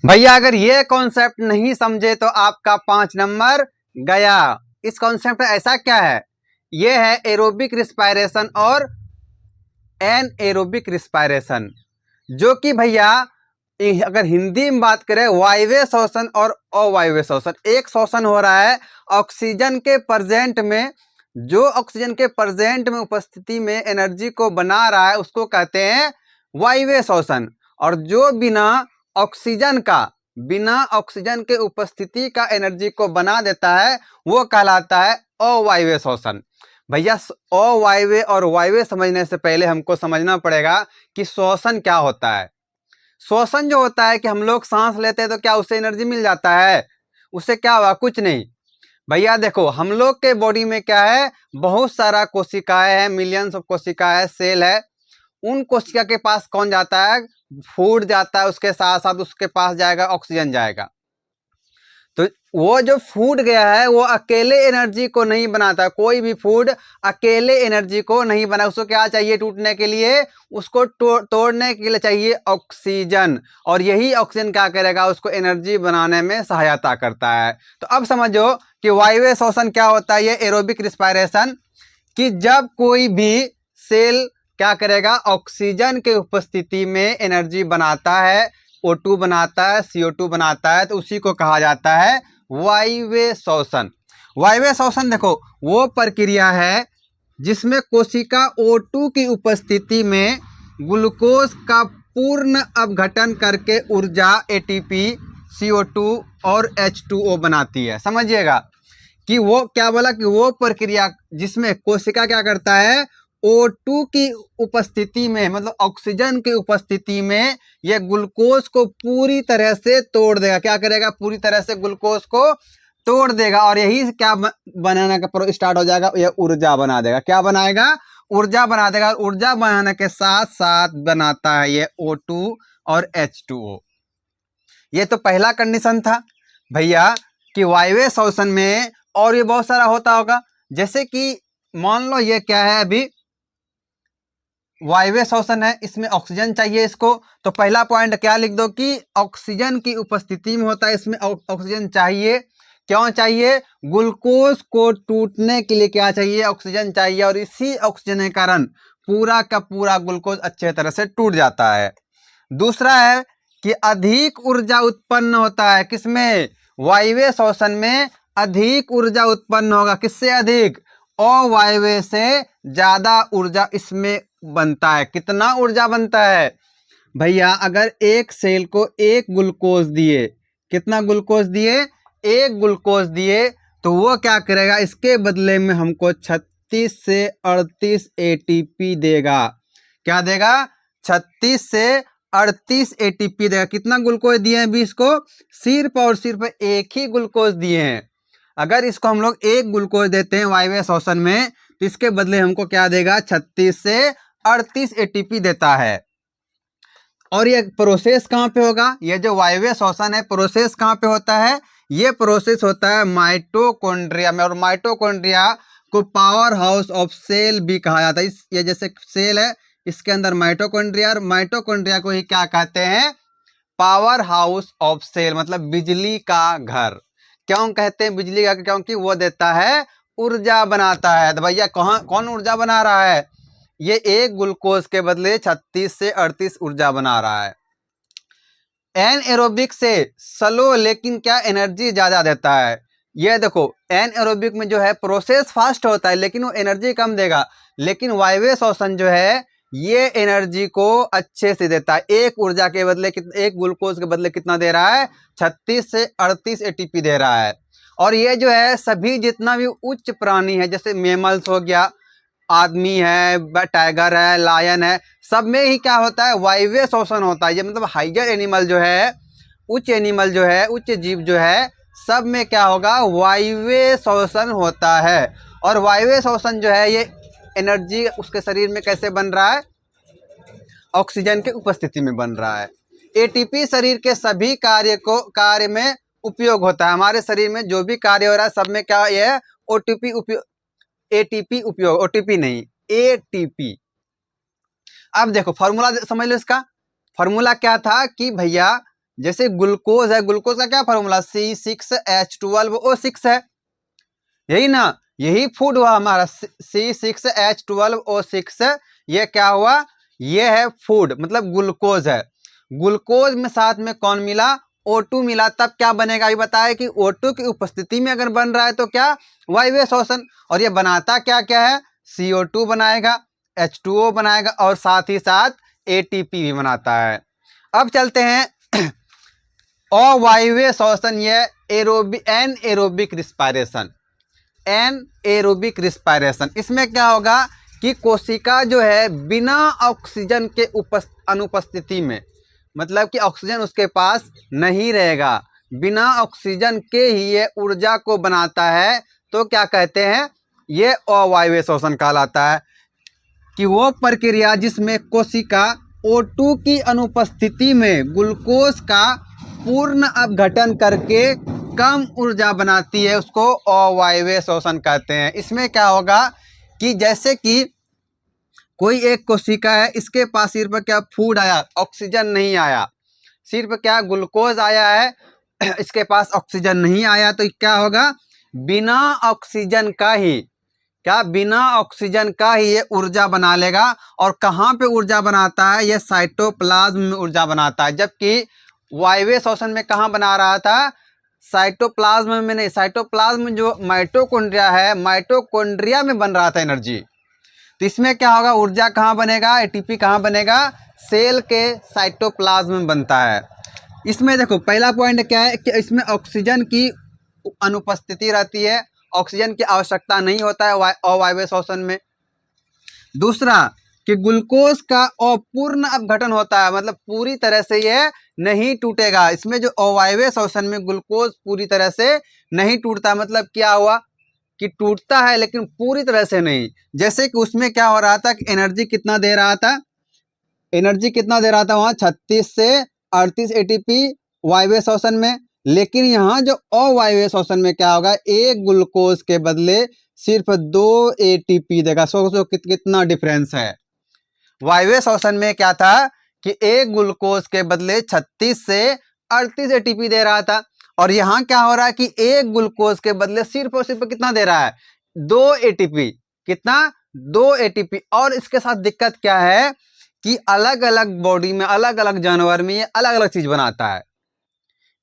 भैया अगर ये कॉन्सेप्ट नहीं समझे तो आपका 5 नंबर गया। इस कॉन्सेप्ट में ऐसा क्या है, ये है एरोबिक रिस्पायरेशन और एन एरोबिक रिस्पायरेशन, जो कि भैया अगर हिंदी में बात करें वायवीय श्वसन और अवायवीय श्वसन। एक श्वसन हो रहा है ऑक्सीजन के प्रेजेंट में, जो ऑक्सीजन के प्रेजेंट में उपस्थिति में एनर्जी को बना रहा है उसको कहते हैं वायवीय श्वसन, और जो बिना ऑक्सीजन के उपस्थिति का एनर्जी को बना देता है वो कहलाता है अवायवीय श्वसन। भैया अवायवीय और वायवीय समझने से पहले हमको समझना पड़ेगा कि श्वसन क्या होता है। श्वसन जो होता है कि हम लोग सांस लेते हैं तो क्या उससे एनर्जी मिल जाता है, उससे क्या हुआ, कुछ नहीं। भैया देखो हम लोग के बॉडी में क्या है, बहुत सारा कोशिकाएं हैं, मिलियंस ऑफ कोशिकाएं, सेल है। उन कोशिका के पास कौन जाता है, फूड जाता है, उसके साथ साथ उसके पास जाएगा ऑक्सीजन जाएगा। तो वो जो फूड गया है वो अकेले एनर्जी को नहीं बनाता, कोई भी फूड अकेले एनर्जी को नहीं बना, उसको क्या चाहिए टूटने के लिए, उसको तोड़ने के लिए चाहिए ऑक्सीजन, और यही ऑक्सीजन क्या करेगा, उसको एनर्जी बनाने में सहायता करता है। तो अब समझो कि वायवीय श्वसन क्या होता है, ये एरोबिक रिस्पायरेशन, कि जब कोई भी सेल क्या करेगा, ऑक्सीजन के उपस्थिति में एनर्जी बनाता है, O2 बनाता है, CO2 बनाता है, तो उसी को कहा जाता है वायवीय श्वसन। वायवीय श्वसन देखो वो प्रक्रिया है जिसमें कोशिका O2 की उपस्थिति में ग्लूकोज का पूर्ण अपघटन करके ऊर्जा ATP, CO2 और H2O बनाती है। समझिएगा कि वो क्या बोला, कि वो प्रक्रिया जिसमें कोशिका क्या करता है, O2 की उपस्थिति में, मतलब ऑक्सीजन की उपस्थिति में यह ग्लूकोज को पूरी तरह से तोड़ देगा। क्या करेगा, पूरी तरह से ग्लूकोज को तोड़ देगा, और यही क्या बनाने का स्टार्ट हो जाएगा, यह ऊर्जा बना देगा। क्या बनाएगा, ऊर्जा बना देगा। ऊर्जा बनाने के साथ साथ बनाता है ये O2 और H2O। ये तो पहला कंडीशन था भैया कि वायवीय श्वसन में, और ये बहुत सारा होता होगा, जैसे कि मान लो ये क्या है, अभी वायवीय श्वसन है, इसमें ऑक्सीजन चाहिए इसको, तो पहला पॉइंट क्या लिख दो कि ऑक्सीजन की उपस्थिति में होता है, इसमें ऑक्सीजन चाहिए। क्यों चाहिए, ग्लूकोज को टूटने के लिए क्या चाहिए, ऑक्सीजन चाहिए, और इसी ऑक्सीजन के कारण पूरा का पूरा ग्लूकोज अच्छे तरह से टूट जाता है। दूसरा है कि अधिक ऊर्जा उत्पन्न होता है, किसमें, वायवीय श्वसन में अधिक ऊर्जा उत्पन्न होगा। किससे अधिक, अवायवीय से ज्यादा ऊर्जा इसमें बनता है। कितना ऊर्जा बनता है भैया, अगर एक सेल को एक ग्लूकोज दिए, कितना ग्लूकोज दिए, एक ग्लूकोज दिए, तो वो क्या करेगा, इसके बदले में हमको 36 से 38 ATP देगा। क्या देगा, 36 से 38 ATP देगा। कितना ग्लूकोज दिए हैं अभी इसको, सिर्फ और सिर्फ एक ही ग्लूकोज दिए हैं। अगर इसको हम लोग एक ग्लूकोज देते हैं वायवीय श्वसन में, तो इसके बदले हमको क्या देगा, 36 से 38 ATP देता है। और ये प्रोसेस कहाँ पे होगा, ये जो वायवीय श्वसन है प्रोसेस कहाँ पे होता है, ये प्रोसेस होता है माइटोकॉन्ड्रिया में, और माइटोकॉन्ड्रिया को पावर हाउस ऑफ सेल भी कहा जाता है। ये जैसे सेल है, इसके अंदर माइटोकॉन्ड्रिया, और माइटोकॉन्ड्रिया को ही क्या कहते हैं, पावर हाउस ऑफ सेल, मतलब बिजली का घर। क्यों कहते हैं बिजली का, क्योंकि वो देता है ऊर्जा बनाता है। तो भैया कौन ऊर्जा बना रहा है, ये एक ग्लूकोज के बदले 36 से 38 ऊर्जा बना रहा है। एन एरोबिक से स्लो लेकिन क्या एनर्जी ज्यादा देता है। ये देखो एन एरोबिक में जो है प्रोसेस फास्ट होता है लेकिन वो एनर्जी कम देगा, लेकिन वायवीय श्वसन जो है ये एनर्जी को अच्छे से देता है। एक ऊर्जा के बदले, एक ग्लूकोज के बदले कितना दे रहा है, 36 से 38 ATP दे रहा है। और ये जो है सभी जितना भी उच्च प्राणी है, जैसे मेमल्स हो गया, आदमी है, टाइगर है, लायन है, सब में ही क्या होता है, वायवीय श्वसन होता है। ये मतलब हाइयर एनिमल जो है, उच्च एनिमल जो है, उच्च जीव जो है, सब में क्या होगा, वायवीय श्वसन होता है। और वायवीय श्वसन जो है ये एनर्जी उसके शरीर में कैसे बन रहा है, ऑक्सीजन के उपस्थिति में बन रहा है। ATP शरीर के सभी कार्य में उपयोग होता है। हमारे शरीर में जो भी कार्य हो रहा है सब में क्या ये है, ATP उपयोग, OTP नहीं, ATP। अब देखो फॉर्मूला समझ लो इसका। फॉर्मूला क्या था कि भैया जैसे ग्लूकोज है, ग्लूकोज का क्या फॉर्मूला, C6H12O6 है, यही ना, यही फूड हुआ हमारा C6H12O6, ये क्या हुआ, ये है फूड, मतलब ग्लूकोज है। ग्लूकोज में साथ में कौन मिला, O2 मिला, तब क्या बनेगा, ये बताया कि O2 की उपस्थिति में अगर बन रहा है तो क्या, वायवीय श्वसन, और ये बनाता क्या क्या है, CO2 बनाएगा, H2O बनाएगा, और साथ ही साथ ATP भी बनाता है। अब चलते हैं अवायवीय श्वसन, ये एनाएरोबिक रिस्पायरेशन, एनाएरोबिक रिस्पायरेशन, इसमें क्या होगा कि कोशिका जो है बिना ऑक्सीजन के अनुपस्थिति में, मतलब कि ऑक्सीजन उसके पास नहीं रहेगा, बिना ऑक्सीजन के ही ये ऊर्जा को बनाता है, तो क्या कहते हैं, ये अवायवीय श्वसन कहलाता है। कि वो प्रक्रिया जिसमें कोशिका O2 की अनुपस्थिति में ग्लूकोज का पूर्ण अपघटन करके कम ऊर्जा बनाती है, उसको अवायवीय श्वसन कहते हैं। इसमें क्या होगा कि जैसे कि कोई एक कोशिका है, इसके पास सिर्फ क्या फूड आया, ऑक्सीजन नहीं आया, सिर्फ क्या ग्लूकोज आया है, इसके पास ऑक्सीजन नहीं आया, तो क्या होगा, बिना ऑक्सीजन का ही, क्या बिना ऑक्सीजन का ही ये ऊर्जा बना लेगा। और कहाँ पे ऊर्जा बनाता है, ये साइटोप्लाज्म में ऊर्जा बनाता है, जबकि वायवीय श्वसन में कहाँ बना रहा था, साइटोप्लाज्म में नहीं, साइटोप्लाज्म जो माइटोकॉन्ड्रिया है, माइटोकॉन्ड्रिया में बन रहा था एनर्जी। तो इसमें क्या होगा, ऊर्जा कहाँ बनेगा, एटीपी कहाँ बनेगा, सेल के साइटोप्लाज्म में बनता है। इसमें देखो पहला पॉइंट क्या है कि इसमें ऑक्सीजन की अनुपस्थिति रहती है, ऑक्सीजन की आवश्यकता नहीं होता है अवायवीय श्वसन में। दूसरा कि ग्लूकोज का अपूर्ण अपघटन होता है, मतलब पूरी तरह से यह नहीं टूटेगा। इसमें जो अवायवीय श्वसन में ग्लूकोज पूरी तरह से नहीं टूटता, मतलब क्या हुआ कि टूटता है लेकिन पूरी तरह से नहीं। जैसे कि उसमें क्या हो रहा था कि एनर्जी कितना दे रहा था, एनर्जी कितना दे रहा था वहाँ 36 से 38 एटीपी वायवीय श्वसन में, लेकिन यहाँ जो अवायवीय श्वसन में क्या होगा, एक ग्लूकोज के बदले सिर्फ 2 एटीपी देगा। सोचो कितना डिफरेंस है। वायवीय श्वसन में क्या था कि एक ग्लूकोज के बदले 36 से 38 एटीपी दे रहा था, और यहाँ क्या हो रहा है कि एक ग्लूकोज के बदले सिर्फ और सिर्फ कितना दे रहा है, 2 एटीपी। कितना, 2 एटीपी। और इसके साथ दिक्कत क्या है कि अलग अलग बॉडी में, अलग अलग जानवर में ये अलग अलग चीज बनाता है।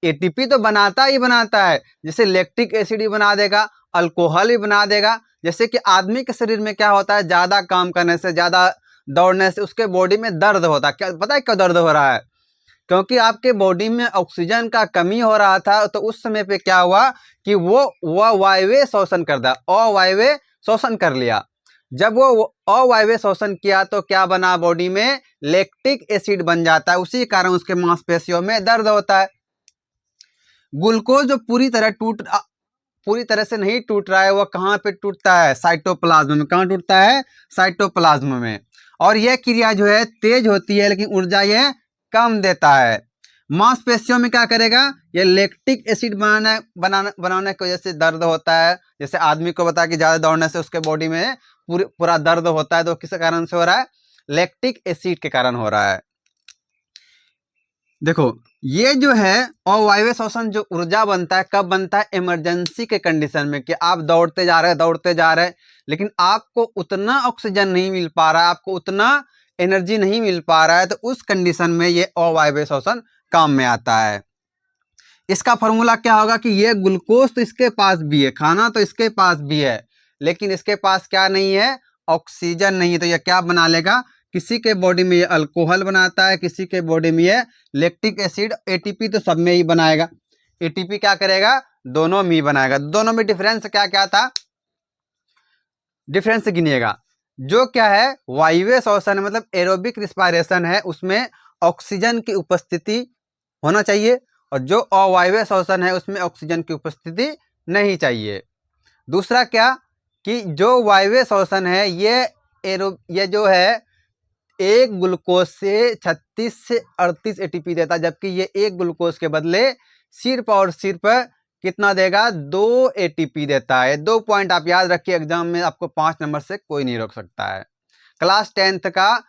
एटीपी तो बनाता ही बनाता है, जैसे लैक्टिक एसिड ही बना देगा, अल्कोहल भी बना देगा। जैसे कि आदमी के शरीर में क्या होता है, ज्यादा काम करने से, ज्यादा दौड़ने से उसके बॉडी में दर्द होता है। क्या पता है क्यों दर्द हो रहा है, क्योंकि आपके बॉडी में ऑक्सीजन का कमी हो रहा था। तो उस समय पे क्या हुआ कि वो वायवीय श्वसन कर दिया, अवायवीय श्वसन कर लिया। जब वो अवायवीय श्वसन किया तो क्या बना, बॉडी में लैक्टिक एसिड बन जाता है, उसी कारण उसके मांसपेशियों में दर्द होता है। ग्लूकोज जो पूरी तरह से नहीं टूट रहा है, वो कहाँ पे टूटता है, साइटोप्लाज्म में। कहाँ टूटता है, साइटोप्लाज्म में। और यह क्रिया जो है तेज होती है, लेकिन ऊर्जा यह कम देता है। मांसपेशियों में क्या करेगा, ये लैक्टिक एसिड बनाने की वजह से दर्द होता है। जैसे आदमी को बता कि ज्यादा दौड़ने से उसके बॉडी में पूरा दर्द होता है, तो किस कारण से हो रहा है, लैक्टिक एसिड के कारण हो रहा है। देखो ये जो है अवायवीय श्वसन जो ऊर्जा बनता है, कब बनता है, इमरजेंसी के कंडीशन में, कि आप दौड़ते जा रहे हैं लेकिन आपको उतना ऑक्सीजन नहीं मिल पा रहा है, आपको उतना एनर्जी नहीं मिल पा रहा है, तो उस कंडीशन में ये अवायवीय श्वसन काम में आता है। इसका फॉर्मूला क्या होगा कि ये ग्लूकोज तो इसके पास भी है, खाना तो इसके पास भी है, लेकिन इसके पास क्या नहीं है, ऑक्सीजन नहीं है। तो ये क्या बना लेगा, किसी के बॉडी में ये अल्कोहल बनाता है, किसी के बॉडी में ये लैक्टिक एसिड, एटीपी तो सब में ही बनाएगा। एटीपी क्या करेगा, दोनों में ही बनाएगा। दोनों में डिफरेंस क्या क्या था, डिफरेंस गिनिएगा। जो क्या है, वायवीय श्वसन मतलब एरोबिक रिस्पायरेशन है, उसमें ऑक्सीजन की उपस्थिति होना चाहिए, और जो अवायवीय श्वसन है उसमें ऑक्सीजन की उपस्थिति नहीं चाहिए। दूसरा क्या कि जो वायवीय श्वसन है ये जो है एक ग्लूकोज से 36 से 38 एटीपी देता है, जबकि ये एक ग्लूकोज के बदले सिर्फ और सिर्फ कितना देगा, 2 एटीपी देता है। 2 पॉइंट आप याद रखिए, एग्जाम में आपको 5 नंबर से कोई नहीं रोक सकता है। क्लास 10th का